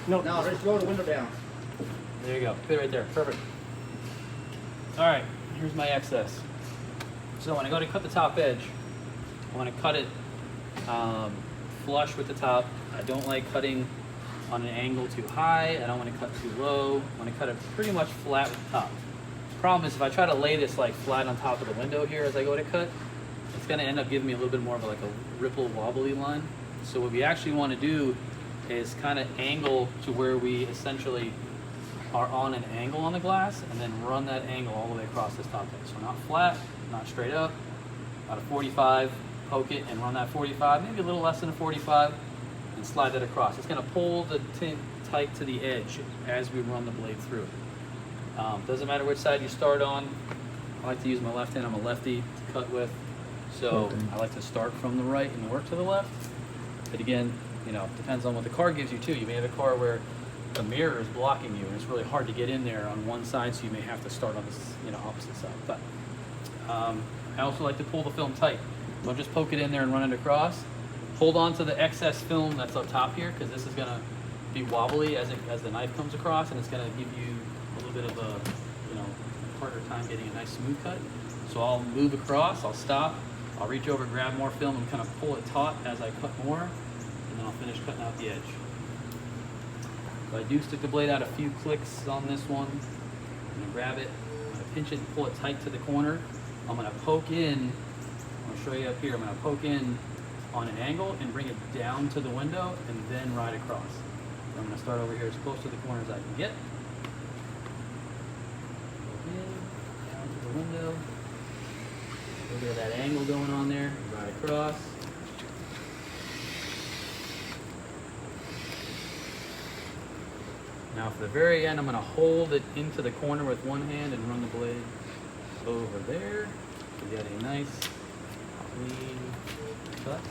No. Now just roll the window down. There you go. Fit right there. Perfect. All right. Here's my excess. So when I go to cut the top edge, I want to cut it flush with the top. I don't like cutting on an angle too high. I don't want to cut too low. I want to cut it pretty much flat with the top. Problem is, if I try to lay this like flat on top of the window here as I go to cut, it's going to end up giving me a little bit more of like a ripple wobbly line. So what we actually want to do is kind of angle to where we essentially are on an angle on the glass, and then run that angle all the way across this top edge. So not flat, not straight up, about a 45, poke it and run that 45, maybe a little less than a 45, and slide that across. It's going to pull the tint tight to the edge as we run the blade through it. Doesn't matter which side you start on. I like to use my left hand. I'm a lefty to cut with, so I like to start from the right and work to the left. But again, you know, depends on what the car gives you too. You may have a car where the mirror is blocking you, and it's really hard to get in there on one side, so you may have to start on this, you know, opposite side. But I also like to pull the film tight. Don't just poke it in there and run it across. Hold on to the excess film that's up top here, because this is going to be wobbly as the knife comes across, and it's going to give you a little bit of a, you know, harder time getting a nice smooth cut. So I'll move across, I'll stop, I'll reach over, grab more film, and kind of pull it taut as I cut more, and then I'll finish cutting out the edge. So I do stick the blade out a few clicks on this one. I'm going to grab it, I'm going to pinch it and pull it tight to the corner. I'm going to poke in, I'm going to show you up here, I'm going to poke in on an angle and bring it down to the window and then ride across. So I'm going to start over here as close to the corner as I can get. Poke in, down to the window. A little bit of that angle going on there, ride across. Now for the very end, I'm going to hold it into the corner with one hand and run the blade over there to get a nice clean cut.